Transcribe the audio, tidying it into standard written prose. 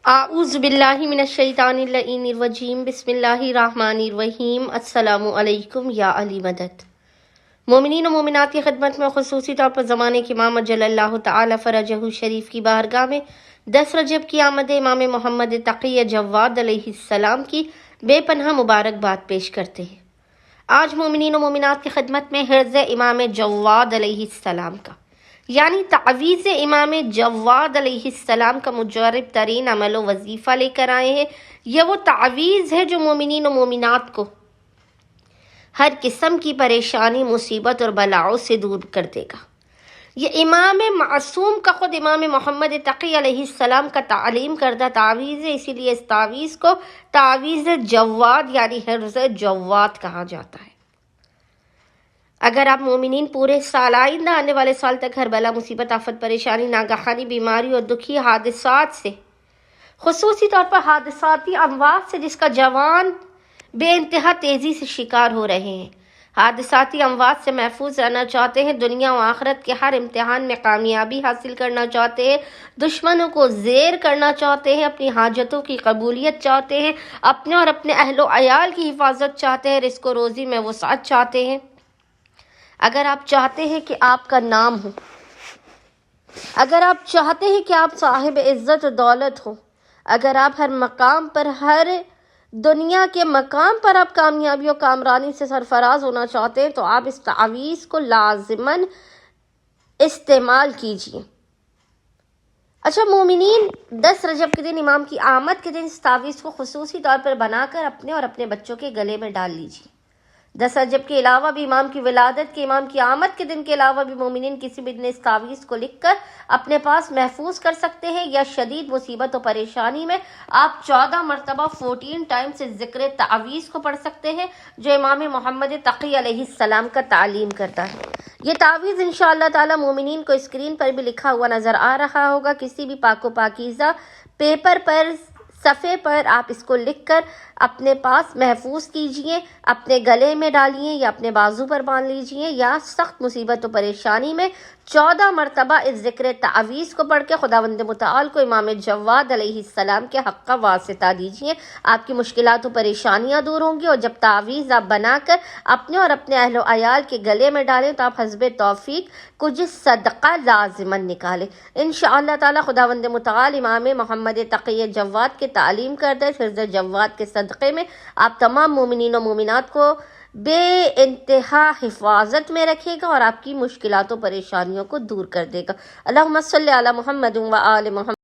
اعوذ باللہ من الشیطان الرجیم بسم اللہ الرحمن الرحیم السلام علیکم یا علی مدد۔ مومنین و مومنات کی خدمت میں خصوصی طور پر زمانے کے امام جل اللہ تعالی فرجہ شریف کی بارگاہ میں 10 رجب کی آمد امام محمد تقی جواد علیہ السلام کی بے پناہ مبارکباد پیش کرتے ہیں۔ آج مومنین و مومنات کی خدمت میں حرز امام جواد علیہ السلام کا یعنی تعویذ امام جواد علیہ السلام کا مجرب ترین عمل و وظیفہ لے کر آئے ہیں۔ یہ وہ تعویذ ہے جو مومنین و مومنات کو ہر قسم کی پریشانی، مصیبت اور بلاؤں سے دور کر دے گا۔ یہ امام معصوم کا خود امام محمد تقی علیہ السلام کا تعلیم کردہ تعویذ ہے، اسی لیے اس تعویذ کو تعویذ جواد یعنی حرز جواد کہا جاتا ہے۔ اگر آپ مومنین پورے سال آئندہ آنے والے سال تک ہر بلا، مصیبت، آفت، پریشانی، ناگہانی بیماری اور دکھی حادثات سے، خصوصی طور پر حادثاتی اموات سے جس کا جوان بے انتہا تیزی سے شکار ہو رہے ہیں، حادثاتی اموات سے محفوظ رہنا چاہتے ہیں، دنیا و آخرت کے ہر امتحان میں کامیابی حاصل کرنا چاہتے ہیں، دشمنوں کو زیر کرنا چاہتے ہیں، اپنی حاجتوں کی قبولیت چاہتے ہیں، اپنے اور اپنے اہل و عیال کی حفاظت چاہتے ہیں، رزق و روزی میں وسعت چاہتے ہیں۔ اگر آپ چاہتے ہیں کہ آپ کا نام ہو، اگر آپ چاہتے ہیں کہ آپ صاحب عزت و دولت ہو، اگر آپ ہر مقام پر، ہر دنیا کے مقام پر آپ کامیابی و کامرانی سے سرفراز ہونا چاہتے ہیں، تو آپ اس تعویذ کو لازماً استعمال کیجیے۔ اچھا مومنین، 10 رجب کے دن امام کی آمد کے دن اس تعویذ کو خصوصی طور پر بنا کر اپنے اور اپنے بچوں کے گلے میں ڈال لیجیے۔ 10 رجب کے علاوہ بھی امام کی ولادت کے، امام کی آمد کے دن کے علاوہ بھی مومنین کسی بھی دن اس تعویذ کو لکھ کر اپنے پاس محفوظ کر سکتے ہیں، یا شدید مصیبت و پریشانی میں آپ 14 مرتبہ 14 ٹائمز اس ذکر تعویذ کو پڑھ سکتے ہیں جو امام محمد تقی علیہ السلام کا تعلیم کرتا ہے۔ یہ تعویذ انشاءاللہ تعالی مومنین کو اسکرین پر بھی لکھا ہوا نظر آ رہا ہوگا، کسی بھی پاک و پاکیزہ پیپر پر، صفحے پر آپ اس کو لکھ کر اپنے پاس محفوظ کیجئے، اپنے گلے میں ڈالیے یا اپنے بازو پر باندھ لیجئے، یا سخت مصیبت و پریشانی میں 14 مرتبہ اس ذکر تعویذ کو پڑھ کے خداوند متعال کو امام جواد علیہ السلام کے حق کا واسطہ دیجئے۔ آپ کی مشکلات و پریشانیاں دور ہوں گی، اور جب تعویذ آپ بنا کر اپنے اور اپنے اہل و عیال کے گلے میں ڈالیں تو آپ حسب توفیق کچھ صدقہ لازماً نکالیں۔ انشاءاللہ تعالی خداوند متعال امام محمد تقی جواد کے تعلیم کردہ حرز جواد کے صدقے میں آپ تمام مومنین و مومنات کو بے انتہا حفاظت میں رکھے گا اور آپ کی مشکلات و پریشانیوں کو دور کر دے گا۔ اللہم صلی علی محمد و آل محمد۔